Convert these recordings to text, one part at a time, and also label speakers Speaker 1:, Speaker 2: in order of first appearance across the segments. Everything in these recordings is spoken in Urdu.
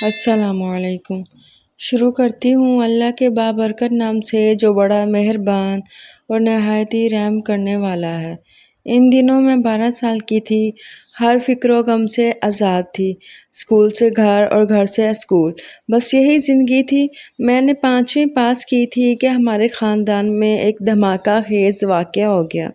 Speaker 1: السلام علیکم۔ شروع کرتی ہوں اللہ کے بابرکت نام سے جو بڑا مہربان اور نہایت ہی رحم کرنے والا ہے۔ ان دنوں میں 12 سال کی تھی، ہر فکر و غم سے آزاد تھی، اسکول سے گھر اور گھر سے اسکول، بس یہی زندگی تھی۔ میں نے 5ویں پاس کی تھی کہ ہمارے خاندان میں ایک دھماکہ خیز واقعہ ہو گیا۔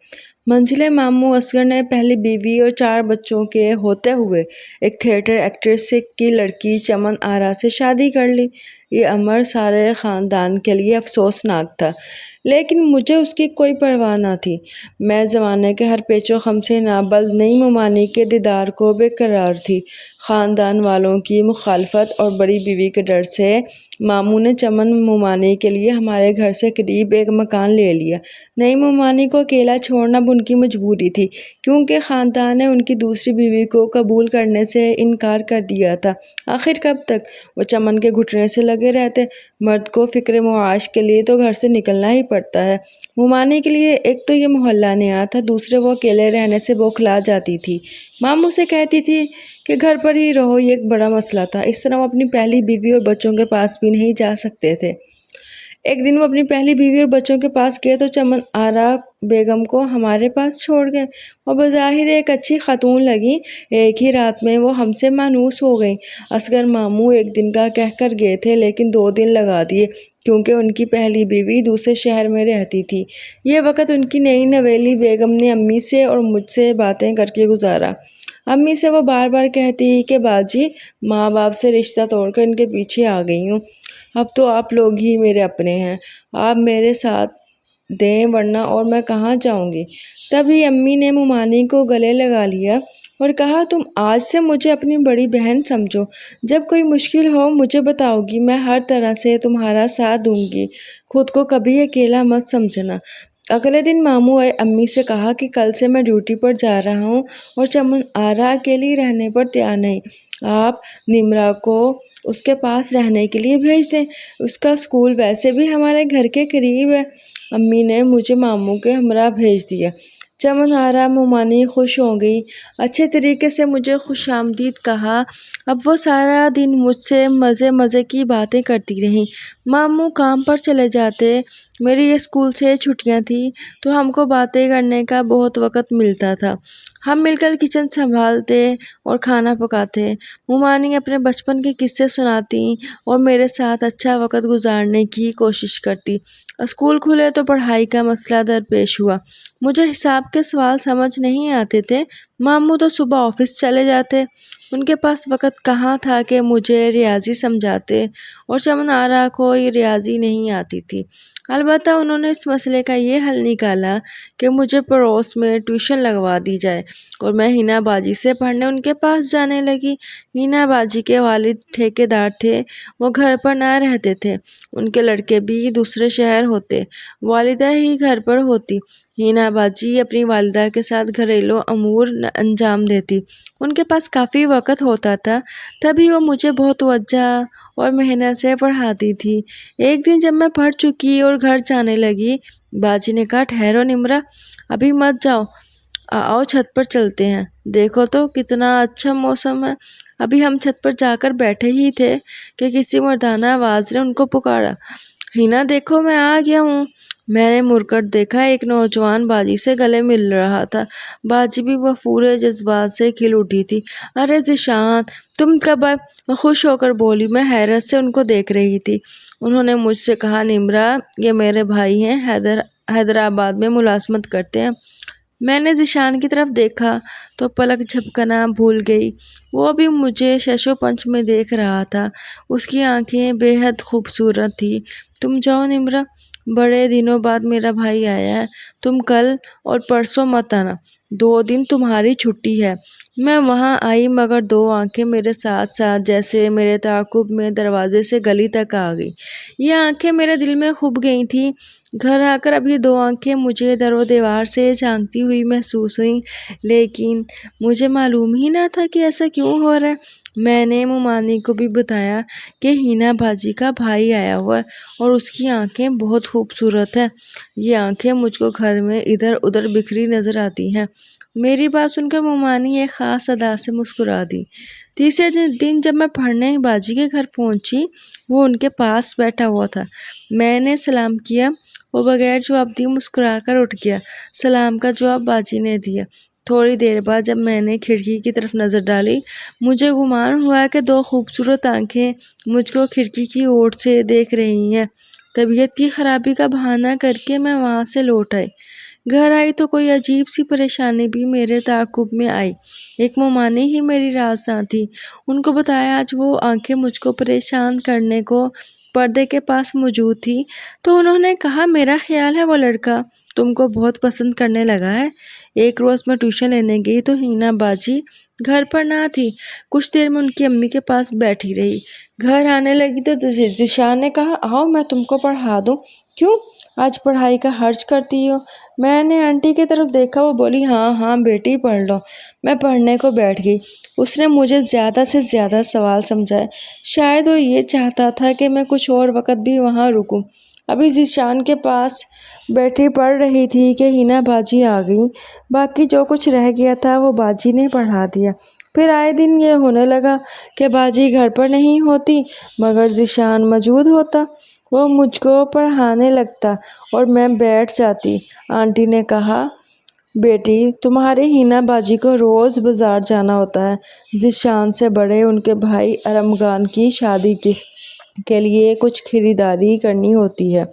Speaker 1: منجلے ماموں اصغر نے پہلی بیوی اور 4 بچوں کے ہوتے ہوئے ایک تھیٹر ایکٹریس کی لڑکی چمن آرا سے شادی کر لی۔ یہ امر سارے خاندان کے لیے افسوسناک تھا، لیکن مجھے اس کی کوئی پرواہ نہ تھی۔ میں زمانے کے ہر پیچ و خم سے نابلد نئی ممانک کے دیدار کو بے قرار تھی۔ خاندان والوں کی مخالفت اور بڑی بیوی کے ڈر سے ماموں نے چمن ممانک کے لیے ہمارے گھر سے قریب ایک مکان لے لیا۔ نئی ممانک کو اکیلا چھوڑنا اب ان کی مجبوری تھی، کیونکہ خاندان نے ان کی دوسری بیوی کو قبول کرنے سے انکار کر دیا تھا۔ آخر کب تک وہ چمن کے گھٹنے سے لگے رہتے؟ مرد کو فکر معاش کے لیے تو گھر سے نکلنا ہی پڑتا ہے۔ ممانک کے لیے ایک تو یہ محلہ نیا تھا، دوسرے وہ اکیلے رہنے سے بوکھلا جاتی تھی۔ ماموں سے کہتی تھی کہ گھر پر ہی رہو، یہ ایک بڑا مسئلہ تھا۔ اس طرح وہ اپنی پہلی بیوی اور بچوں کے پاس بھی نہیں جا سکتے تھے۔ ایک دن وہ اپنی پہلی بیوی اور بچوں کے پاس گئے تو چمن آرا بیگم کو ہمارے پاس چھوڑ گئے۔ وہ بظاہر ایک اچھی خاتون لگیں، ایک ہی رات میں وہ ہم سے مانوس ہو گئیں۔ اصغر ماموں ایک دن کا کہہ کر گئے تھے، لیکن 2 دن لگا دیے، کیونکہ ان کی پہلی بیوی دوسرے شہر میں رہتی تھی۔ یہ وقت ان کی نئی نویلی بیگم نے امی سے اور مجھ سے باتیں کر کے گزارا۔ امی سے وہ بار بار کہتی کہ باجی، ماں باپ سے رشتہ توڑ کر ان کے پیچھے آ گئی ہوں، اب تو آپ لوگ ہی میرے اپنے ہیں، آپ میرے ساتھ دیں ورنہ اور میں کہاں جاؤں گی۔ تبھی امی نے ممانک کو گلے لگا لیا اور کہا، تم آج سے مجھے اپنی بڑی بہن سمجھو، جب کوئی مشکل ہو مجھے بتاؤ گی، میں ہر طرح سے تمہارا ساتھ دوں گی، خود کو کبھی اکیلا مت سمجھنا۔ اگلے دن ماموں آئے، امی سے کہا کہ کل سے میں ڈیوٹی پر جا رہا ہوں اور چمن آرا اکیلی رہنے پر تیار نہیں، آپ نمرا کو اس کے پاس رہنے کے لیے بھیج دیں، اس کا اسکول ویسے بھی ہمارے گھر کے قریب ہے۔ امی نے مجھے ماموں کے ہمراہ بھیج دیا۔ چمن آرا ممانک خوش ہو گئی، اچھے طریقے سے مجھے خوش آمدید کہا۔ اب وہ سارا دن مجھ سے مزے کی باتیں کرتی رہیں۔ ماموں کام پر چلے جاتے، میری یہ اسکول سے چھٹیاں تھیں تو ہم کو باتیں کرنے کا بہت وقت ملتا تھا۔ ہم مل کر کچن سنبھالتے اور کھانا پکاتے، ممانک اپنے بچپن کے قصے سناتی اور میرے ساتھ اچھا وقت گزارنے کی کوشش کرتی۔ اسکول کھلے تو پڑھائی کا مسئلہ درپیش ہوا۔ مجھے حساب کے سوال سمجھ نہیں آتے تھے، ماموں تو صبح آفس چلے جاتے، ان کے پاس وقت کہاں تھا کہ مجھے ریاضی سمجھاتے، اور چمن آرا کو ریاضی نہیں آتی تھی۔ البتہ انہوں نے اس مسئلے کا یہ حل نکالا کہ مجھے پڑوس میں ٹیوشن لگوا دی جائے اور میں ہینا باجی سے پڑھنے ان کے پاس جانے لگی۔ ہینا باجی کے والد ٹھیکیدار تھے، وہ گھر پر نہ رہتے تھے، ان کے لڑکے بھی دوسرے شہر ہوتے، والدہ ہی گھر پر ہوتی۔ ہینا باجی اپنی والدہ کے ساتھ گھریلو امور انجام دیتی، ان کے پاس کافی وقت ہوتا تھا، تبھی وہ مجھے بہت توجہ اور محنت سے پڑھاتی تھی۔ ایک دن جب میں پڑھ چکی اور گھر جانے لگی، باجی نے کہا، ٹھہرو نمرا، ابھی مت جاؤ، آؤ چھت پر چلتے ہیں، دیکھو تو کتنا اچھا موسم ہے۔ ابھی ہم چھت پر جا کر بیٹھے ہی تھے کہ کسی مردانہ آواز نے ان کو پکارا، ہینا دیکھو میں آ گیا ہوں۔ میں نے مڑ کر دیکھا، ایک نوجوان باجی سے گلے مل رہا تھا۔ باجی بھی وہ پورے جذبات سے کھل اٹھی تھی، ارے ذیشان، تم کب آئے؟ میں خوش ہو کر بولی۔ میں حیرت سے ان کو دیکھ رہی تھی۔ انہوں نے مجھ سے کہا، نمرا، یہ میرے بھائی ہیں، حیدرآباد میں ملازمت کرتے ہیں۔ میں نے ذیشان کی طرف دیکھا تو پلک جھپکنا بھول گئی، وہ بھی مجھے ششو پنچ میں دیکھ رہا تھا، اس کی آنکھیں بے حد خوبصورت تھیں۔ تم جاؤ نمرا، بڑے دنوں بعد میرا بھائی آیا ہے، تم کل اور پرسوں مت آنا، 2 دن تمہاری چھٹی ہے۔ میں وہاں آئی، مگر 2 آنکھیں میرے ساتھ ساتھ جیسے میرے تعاقب میں دروازے سے گلی تک آ گئی۔ یہ آنکھیں میرے دل میں خب گئی تھیں۔ گھر آ کر اب یہ 2 آنکھیں مجھے در و دیوار سے جھانکتی ہوئی محسوس ہوئیں، لیکن مجھے معلوم ہی نہ تھا کہ ایسا کیوں ہو رہا ہے۔ میں نے ممانک کو بھی بتایا کہ ہینا باجی کا بھائی آیا ہوا ہے اور اس کی آنکھیں بہت خوبصورت ہیں۔ یہ آنکھیں مجھ کو گھر میں ادھر ادھر بکھری نظر آتی ہیں۔ میری بات سن کر مومانی ایک خاص ادا سے مسکرا دی۔ تیسرے دن جب میں پڑھنے باجی کے گھر پہنچی، وہ ان کے پاس بیٹھا ہوا تھا۔ میں نے سلام کیا، وہ بغیر جواب دیے مسکرا کر اٹھ گیا۔ سلام کا جواب باجی نے دیا۔ تھوڑی دیر بعد جب میں نے کھڑکی کی طرف نظر ڈالی، مجھے گمان ہوا کہ دو خوبصورت آنکھیں مجھ کو کھڑکی کی اوٹ سے دیکھ رہی ہیں۔ طبیعت کی خرابی کا بہانہ کر کے میں وہاں سے لوٹ آئی۔ گھر آئی تو کوئی عجیب سی پریشانی بھی میرے تعاقب میں آئی۔ ایک مومانی ہی میری رازداں تھی۔ ان کو بتایا آج وہ آنکھیں مجھ کو پریشان کرنے کو پردے کے پاس موجود تھی تو انہوں نے کہا میرا خیال ہے وہ لڑکا تم کو بہت پسند کرنے لگا ہے۔ ایک روز میں ٹیوشن لینے گئی تو ہینا باجی گھر پر نہ تھی۔ کچھ دیر میں ان کی امی کے پاس بیٹھی رہی۔ گھر آنے لگی تو ذیشان نے کہا آؤ میں تم کو پڑھا دوں۔ کیوں آج پڑھائی کا حرج کرتی ہو؟ میں نے آنٹی کی طرف دیکھا، وہ بولی ہاں ہاں بیٹی پڑھ لو۔ میں پڑھنے کو بیٹھ گئی۔ اس نے مجھے زیادہ سے زیادہ سوال سمجھائے۔ شاید وہ یہ چاہتا تھا کہ میں کچھ اور وقت بھی وہاں رکوں۔ ابھی ذیشان کے پاس بیٹھی پڑھ رہی تھی کہ ہینا باجی آ گئی۔ باقی جو کچھ رہ گیا تھا وہ باجی نے پڑھا دیا۔ پھر آئے دن یہ ہونے لگا کہ باجی گھر پر نہیں ہوتی مگر ذیشان موجود ہوتا۔ وہ مجھ کو پڑھانے لگتا اور میں بیٹھ جاتی۔ آنٹی نے کہا بیٹی تمہاری ہینا باجی کو روز بازار جانا ہوتا ہے۔ ذیشان سے بڑے ان کے بھائی ارمغان کی شادی کے لیے کچھ خریداری کرنی ہوتی ہے،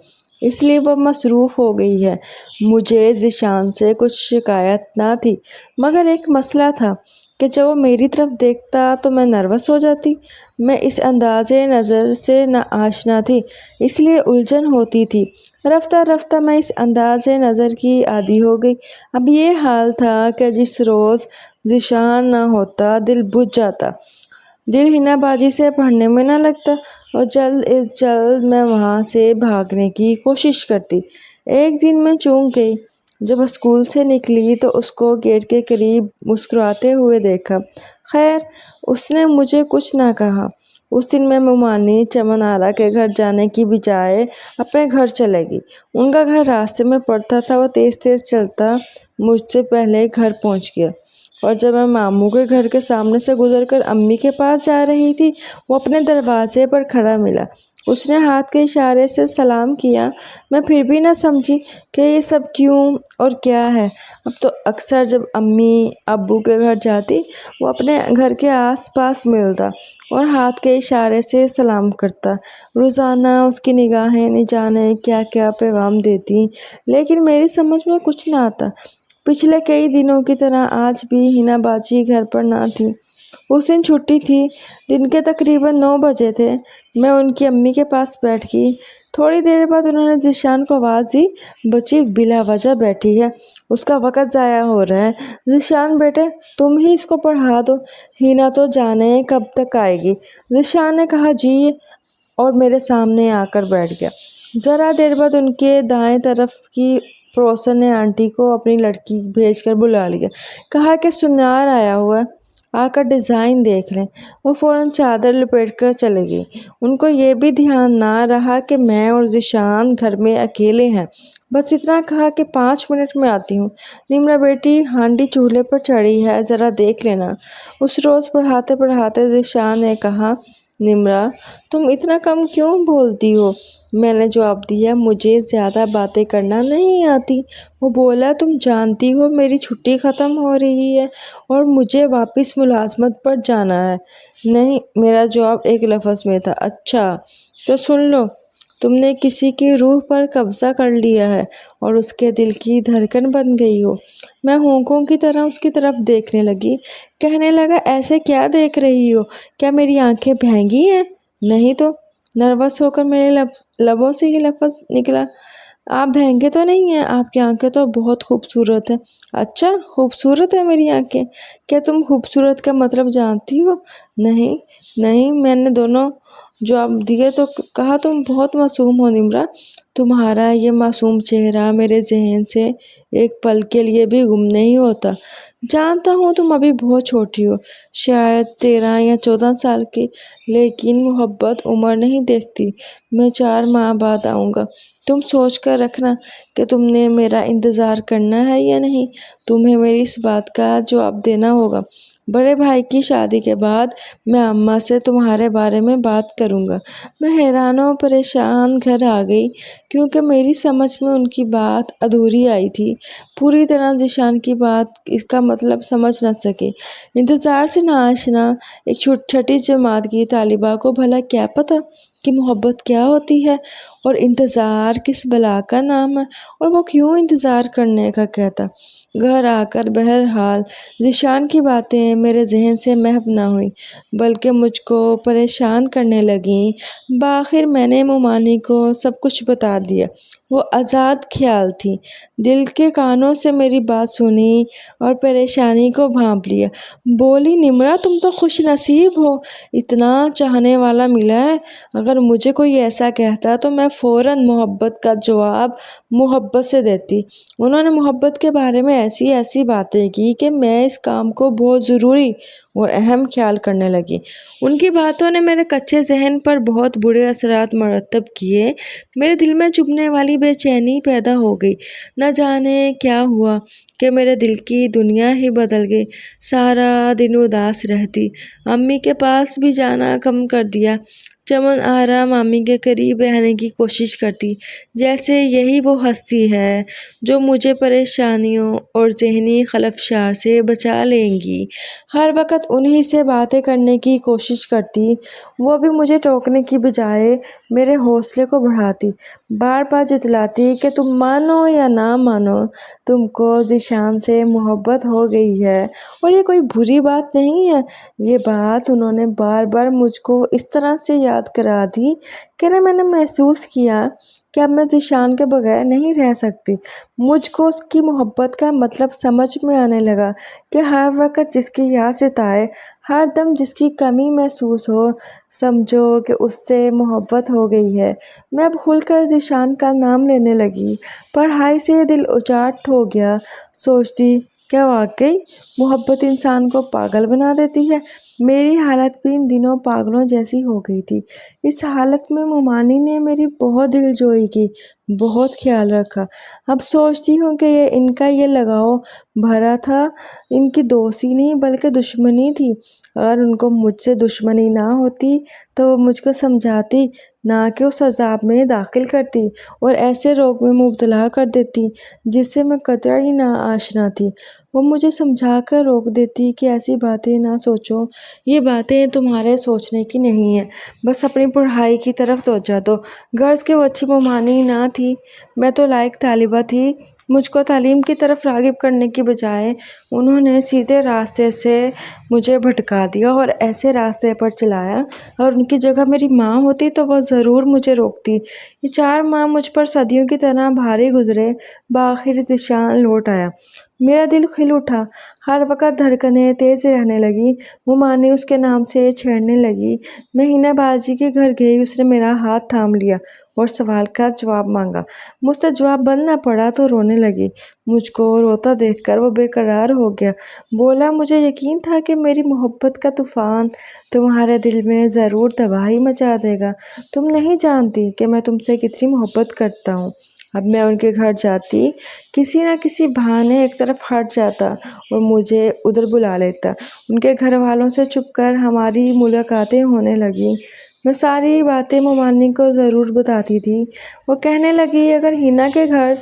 Speaker 1: اس لیے وہ مصروف ہو گئی ہے۔ مجھے ذیشان سے کچھ شکایت نہ تھی مگر ایک مسئلہ تھا کہ جب وہ میری طرف دیکھتا تو میں نروس ہو جاتی۔ میں اس انداز نظر سے ناآشنا تھی، اس لیے الجھن ہوتی تھی۔ رفتہ رفتہ میں اس انداز نظر کی عادی ہو گئی۔ اب یہ حال تھا کہ جس روز ذیشان نہ ہوتا دل بجھ جاتا، دل ہینا باجی سے پڑھنے میں نہ لگتا اور جلد از جلد میں وہاں سے بھاگنے کی کوشش کرتی۔ ایک دن میں چونک گئی۔ جب اسکول سے نکلی تو اس کو گیٹ کے قریب مسکراتے ہوئے دیکھا۔ خیر اس نے مجھے کچھ نہ کہا۔ اس دن میں مومانی چمن آرا کے گھر جانے کی بجائے اپنے گھر چلے گئی۔ ان کا گھر راستے میں پڑتا تھا۔ وہ تیز تیز چلتا مجھ سے پہلے گھر پہنچ گیا اور جب میں ماموں کے گھر کے سامنے سے گزر کر امی کے پاس جا رہی تھی وہ اپنے دروازے پر کھڑا ملا۔ اس نے ہاتھ کے اشارے سے سلام کیا۔ میں پھر بھی نہ سمجھی کہ یہ سب کیوں اور کیا ہے۔ اب تو اکثر جب امی ابو کے گھر جاتی وہ اپنے گھر کے آس پاس ملتا اور ہاتھ کے اشارے سے سلام کرتا۔ روزانہ اس کی نگاہیں نہ جانے کیا کیا پیغام دیتی لیکن میری سمجھ میں کچھ نہ آتا۔ پچھلے کئی دنوں کی طرح آج بھی ہینا باجی گھر پر نہ تھی۔ اس دن چھٹی تھی۔ دن کے تقریباً 9 بجے تھے۔ میں ان کی امی کے پاس بیٹھ گئی۔ تھوڑی دیر بعد انہوں نے ذیشان کو آواز دی بچی بلا وجہ بیٹھی ہے، اس کا وقت ضائع ہو رہا ہے۔ ذیشان بیٹے تم ہی اس کو پڑھا دو، ہینا تو جانے کب تک آئے گی۔ ذیشان نے کہا جی اور میرے سامنے آ کر بیٹھ گیا۔ ذرا دیر بعد ان کے دائیں طرف کی پڑوسن نے آنٹی کو اپنی لڑکی بھیج کر بلا لیا۔ کہا کہ سنار آیا ہوا ہے، آ کر ڈیزائن دیکھ لیں۔ وہ فوراً چادر لپیٹ کر چلی گئی۔ ان کو یہ بھی دھیان نہ رہا کہ میں اور ذیشان گھر میں اکیلے ہیں۔ بس اتنا کہا کہ 5 منٹ میں آتی ہوں۔ نمرا بیٹی ہانڈی چولہے پر چڑھی ہے، ذرا دیکھ لینا۔ اس روز پڑھاتے پڑھاتے ذیشان نے کہا نمرا تم اتنا کم کیوں بولتی ہو؟ میں نے جواب دیا مجھے زیادہ باتیں کرنا نہیں آتی۔ وہ بولا تم جانتی ہو میری چھٹی ختم ہو رہی ہے اور مجھے واپس ملازمت پر جانا ہے۔ نہیں، میرا جواب ایک لفظ میں تھا۔ اچھا تو سن لو، تم نے کسی کی روح پر قبضہ کر لیا ہے اور اس کے دل کی دھڑکن بن گئی ہو۔ میں ہونکوں کی طرح اس کی طرف دیکھنے لگی۔ کہنے لگا ایسے کیا دیکھ رہی ہو؟ کیا میری آنکھیں بھینگی ہیں؟ نہیں تو۔ نروس ہو کر میرے لبوں سے یہ لفظ نکلا۔ آپ بھینگے تو نہیں ہیں، آپ کی آنکھیں تو بہت خوبصورت ہیں۔ اچھا خوبصورت ہے میری آنکھیں؟ کیا تم خوبصورت کا مطلب جانتی ہو؟ نہیں نہیں، میں نے دونوں جواب دیے تو کہا تم بہت معصوم ہو نمرا، تمہارا یہ معصوم چہرہ میرے ذہن سے ایک پل کے لیے بھی گم نہیں ہوتا۔ جانتا ہوں تم ابھی بہت چھوٹی ہو، شاید 13 یا 14 سال کی، لیکن محبت عمر نہیں دیکھتی۔ میں 4 ماہ بعد آؤں گا، تم سوچ کر رکھنا کہ تم نے میرا انتظار کرنا ہے یا نہیں۔ تمہیں میری اس بات کا جواب دینا ہوگا۔ بڑے بھائی کی شادی کے بعد میں اماں سے تمہارے بارے میں بات کروں گا۔ میں حیران و پریشان گھر آ گئی کیونکہ میری سمجھ میں ان کی بات ادھوری آئی تھی۔ پوری طرح ذیشان کی بات کا مطلب سمجھ نہ سکی۔ انتظار سے ناآشنا ایک چھٹی جماعت کی طالبہ کو بھلا کیا پتہ کہ محبت کیا ہوتی ہے اور انتظار کس بلا کا نام ہے اور وہ کیوں انتظار کرنے کا کہتا۔ گھر آ کر بہرحال ذیشان کی باتیں میرے ذہن سے محو نہ ہوئیں بلکہ مجھ کو پریشان کرنے لگیں۔ بآخر میں نے مومانی کو سب کچھ بتا دیا۔ وہ آزاد خیال تھی، دل کے کانوں سے میری بات سنی اور پریشانی کو بھانپ لیا۔ بولی، نمرا تم تو خوش نصیب ہو، اتنا چاہنے والا ملا ہے۔ اگر مجھے کوئی ایسا کہتا تو میں فوراً محبت کا جواب محبت سے دیتی۔ انہوں نے محبت کے بارے میں ایسی باتیں کی کہ میں اس کام کو بہت ضروری اور اہم خیال کرنے لگی۔ ان کی باتوں نے میرے کچے ذہن پر بہت برے اثرات مرتب کیے۔ میرے دل میں چبھنے والی بے چینی پیدا ہو گئی۔ نہ جانے کیا ہوا کہ میرے دل کی دنیا ہی بدل گئی۔ سارا دن اداس رہتی۔ امی کے پاس بھی جانا کم کر دیا۔ چمن آرا مامی کے قریب رہنے کی کوشش کرتی جیسے یہی وہ ہستی ہے جو مجھے پریشانیوں اور ذہنی خلفشار سے بچا لیں گی۔ ہر وقت انہی سے باتیں کرنے کی کوشش کرتی۔ وہ بھی مجھے ٹوکنے کی بجائے میرے حوصلے کو بڑھاتی، بار بار جتلاتی کہ تم مانو یا نہ مانو، تم کو ذیشان سے محبت ہو گئی ہے اور یہ کوئی بری بات نہیں ہے۔ یہ بات انہوں نے بار بار مجھ کو اس طرح سے یاد کرا دی کہ میں نے محسوس کیا کہ اب میں ذیشان کے بغیر نہیں رہ سکتی۔ مجھ کو اس کی محبت کا مطلب سمجھ میں آنے لگا کہ ہر وقت جس کی یاد ستائے، ہر دم جس کی کمی محسوس ہو، سمجھو کہ اس سے محبت ہو گئی ہے۔ میں اب کھل کر ذیشان کا نام لینے لگی۔ پڑھائی سے دل اچاٹ ہو گیا۔ سوچتی، کیا واقعی محبت انسان کو پاگل بنا دیتی ہے؟ میری حالت بھی ان دنوں پاگلوں جیسی ہو گئی تھی۔ اس حالت میں مومانی نے میری بہت دلجوئی کی، بہت خیال رکھا۔ اب سوچتی ہوں کہ ان کا یہ لگاؤ بھرا تھا، ان کی دوستی نہیں بلکہ دشمنی تھی۔ اگر ان کو مجھ سے دشمنی نہ ہوتی تو وہ مجھ کو سمجھاتی، نہ کہ اس عذاب میں داخل کرتی اور ایسے روگ میں مبتلا کر دیتی جس سے میں قطعی ناآشنا تھی۔ وہ مجھے سمجھا کر روک دیتی کہ ایسی باتیں نہ سوچو، یہ باتیں تمہارے سوچنے کی نہیں ہیں، بس اپنی پڑھائی کی طرف توجہ دو۔ غرض کہ وہ اچھی مومانی نہ تھی، میں تو لائق طالبہ تھی۔ مجھ کو تعلیم کی طرف راغب کرنے کی بجائے انہوں نے سیدھے راستے سے مجھے بھٹکا دیا اور ایسے راستے پر چلایا۔ اگر ان کی جگہ میری ماں ہوتی تو وہ ضرور مجھے روکتی۔ یہ 4 ماہ مجھ پر صدیوں کی طرح بھاری گزرے۔ بآخر ذیشان لوٹ آیا۔ میرا دل کھل اٹھا، ہر وقت دھڑکنیں تیز رہنے لگیں۔ مومانی اس کے نام سے چھیڑنے لگی۔ میں حنا باجی کے گھر گئی، اس نے میرا ہاتھ تھام لیا اور سوال کا جواب مانگا۔ مجھ سے جواب بن نہ پڑا تو رونے لگی۔ مجھ کو روتا دیکھ کر وہ بے قرار ہو گیا۔ بولا، مجھے یقین تھا کہ میری محبت کا طوفان تمہارے دل میں ضرور تباہی مچا دے گا۔ تم نہیں جانتی کہ میں تم سے کتنی محبت کرتا ہوں۔ اب میں ان کے گھر جاتی، کسی نہ کسی بہانے ایک طرف ہٹ جاتا اور مجھے ادھر بلا لیتا۔ ان کے گھر والوں سے چھپ کر ہماری ملاقاتیں ہونے لگیں۔ میں ساری باتیں مومانی کو ضرور بتاتی تھی۔ وہ کہنے لگی، اگر حنا کے گھر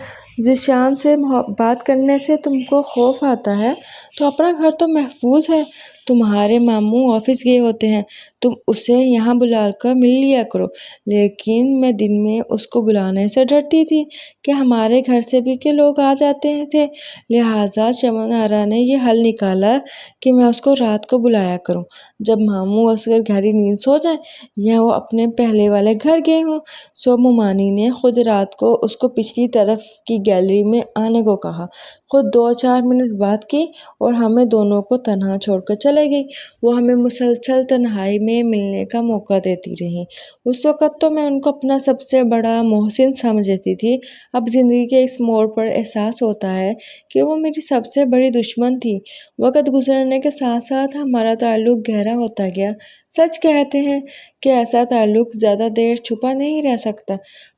Speaker 1: ذیشان سے بات کرنے سے تم کو خوف آتا ہے تو اپنا گھر تو محفوظ ہے۔ تمہارے ماموں آفس گئے ہوتے ہیں، تم اسے یہاں بلا کر مل لیا کرو۔ لیکن میں دن میں اس کو بلانے سے ڈرتی تھی کہ ہمارے گھر سے بھی کے لوگ آ جاتے تھے، لہٰذا چمن آرا نے یہ حل نکالا کہ میں اس کو رات کو بلایا کروں جب ماموں اکثر گہری نیند سو جائیں یا وہ اپنے پہلے والے گھر گئے ہوں۔ سو مومانی نے خود رات کو اس کو پچھلی طرف کی گیلری میں آنے کو کہا، خود 2-4 منٹ بات کی اور ہمیں دونوں کو تنہا چھوڑ کر چلے گئی۔ وہ ہمیں مسلسل تنہائی میں ملنے کا موقع دیتی رہی۔ اس وقت تو میں ان کو اپنا سب سے بڑا محسن سمجھتی تھی۔ اب زندگی کے اس موڑ پر احساس ہوتا ہے کہ وہ میری سب سے بڑی دشمن تھی۔ وقت گزرنے کے ساتھ ساتھ ہمارا تعلق گہرا ہوتا گیا۔ سچ کہتے ہیں کہ ایسا تعلق زیادہ دیر چھپا نہیں رہ سکتا۔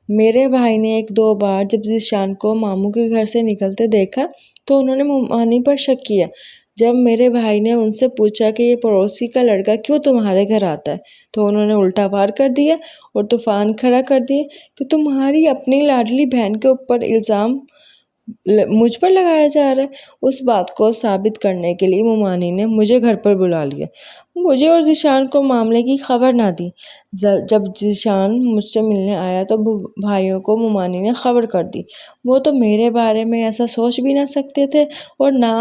Speaker 1: میرے بھائی نے ایک دو بار جب ذیشان کو ماموں کے گھر سے نکلتے دیکھا تو انہوں نے ممانی پر شک کیا۔ جب میرے بھائی نے ان سے پوچھا کہ یہ پڑوسی کا لڑکا کیوں تمہارے گھر آتا ہے تو انہوں نے الٹا وار کر دیا اور طوفان کھڑا کر دیا کہ تمہاری اپنی لاڈلی بہن کے اوپر الزام مجھ پر لگایا جا رہا ہے۔ اس بات کو ثابت کرنے کے لیے ممانی نے مجھے گھر پر بلا لیا۔ مجھے اور ذیشان کو معاملے کی خبر نہ دی۔ جب ذیشان مجھ سے ملنے آیا تو بھائیوں کو ممانی نے خبر کر دی۔ وہ تو میرے بارے میں ایسا سوچ بھی نہ سکتے تھے اور نہ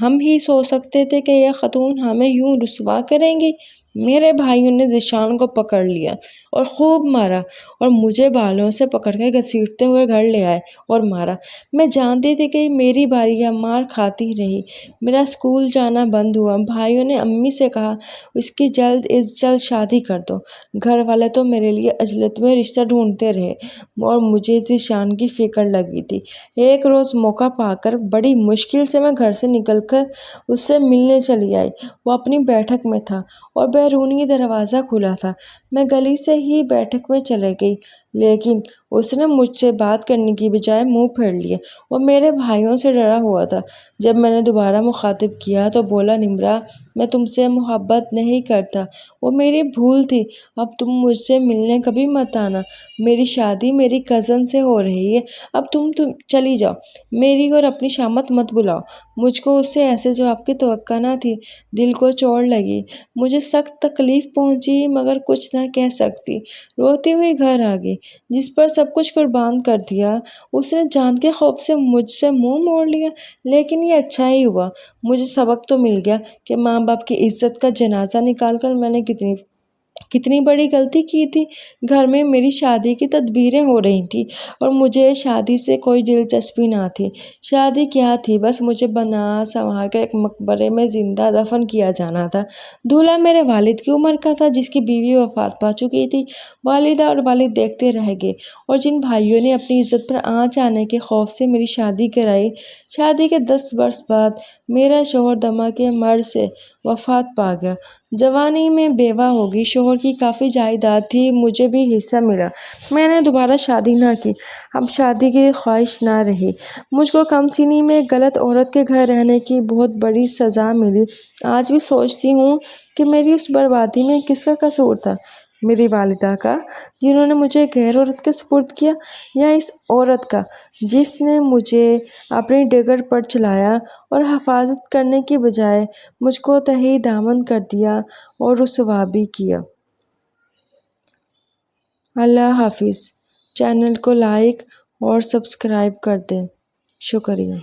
Speaker 1: ہم ہی سوچ سکتے تھے کہ یہ خاتون ہمیں یوں رسوا کریں گی۔ میرے بھائیوں نے ذیشان کو پکڑ لیا اور خوب مارا اور مجھے بالوں سے پکڑ کے گھسیٹتے ہوئے گھر لے آئے اور مارا۔ میں جانتی تھی کہ میری باری ہے، مار کھاتی رہی۔ میرا اسکول جانا بند ہوا۔ بھائیوں نے امی سے کہا اس کی جلد از جلد شادی کر دو۔ گھر والے تو میرے لیے عجلت میں رشتہ ڈھونڈتے رہے اور مجھے ذیشان کی فکر لگی تھی۔ ایک روز موقع پا کر بڑی مشکل سے میں گھر سے نکل کر اس سے ملنے چلی آئی۔ وہ اپنی بیٹھک میں تھا اور بیرونی دروازہ کھلا تھا۔ میں گلی سے ہی بیٹھک میں چلی گئی لیکن اس نے مجھ سے بات کرنے کی بجائے منہ پھیر لیا۔ وہ میرے بھائیوں سے ڈرا ہوا تھا۔ جب میں نے دوبارہ مخاطب کیا تو بولا نمرا میں تم سے محبت نہیں کرتا، وہ میری بھول تھی، اب تم مجھ سے ملنے کبھی مت آنا، میری شادی میری کزن سے ہو رہی ہے، اب تم چلی جاؤ، میری اور اپنی شامت مت بلاؤ۔ مجھ کو اس سے ایسے جواب کی توقع نہ تھی۔ دل کو چوٹ لگی، مجھے سخت تکلیف پہنچی مگر کچھ نہ کہہ سکتی۔ روتی ہوئی گھر آ گئی۔ جس پر سب کچھ قربان کر دیا اس نے جان کے خوف سے مجھ سے منہ موڑ لیا، لیکن یہ اچھا ہی ہوا۔ مجھے سبق تو مل گیا کہ ماں باپ کی عزت کا جنازہ نکال کر میں نے کتنی بڑی غلطی کی تھی۔ گھر میں میری شادی کی تدبیریں ہو رہی تھیں اور مجھے شادی سے کوئی دلچسپی نہ تھی۔ شادی کیا تھی، بس مجھے بنا سنوار کر ایک مقبرے میں زندہ دفن کیا جانا تھا۔ دولہا میرے والد کی عمر کا تھا جس کی بیوی وفات پا چکی تھی۔ والدہ اور والد دیکھتے رہ گئے اور جن بھائیوں نے اپنی عزت پر آنچ آنے کے خوف سے میری شادی کرائی، شادی کے 10 برس بعد میرا شوہر دمہ کے مرض سے وفات پا گیا۔ جوانی میں بیوہ ہو گئی۔ شوہر کی کافی جائیداد تھی، مجھے بھی حصہ ملا۔ میں نے دوبارہ شادی نہ کی، اب شادی کی خواہش نہ رہی۔ مجھ کو کم سنی میں ایک غلط عورت کے گھر رہنے کی بہت بڑی سزا ملی۔ آج بھی سوچتی ہوں کہ میری اس بربادی میں کس کا قصور تھا، میری والدہ کا جنہوں نے مجھے غیر عورت کے سپرد کیا، یا اس عورت کا جس نے مجھے اپنی ڈگر پر چلایا اور حفاظت کرنے کی بجائے مجھ کو تہی دامن کر دیا اور رسوا بھی کیا۔ اللہ حافظ۔ چینل کو لائک اور سبسکرائب کر دیں۔ شکریہ۔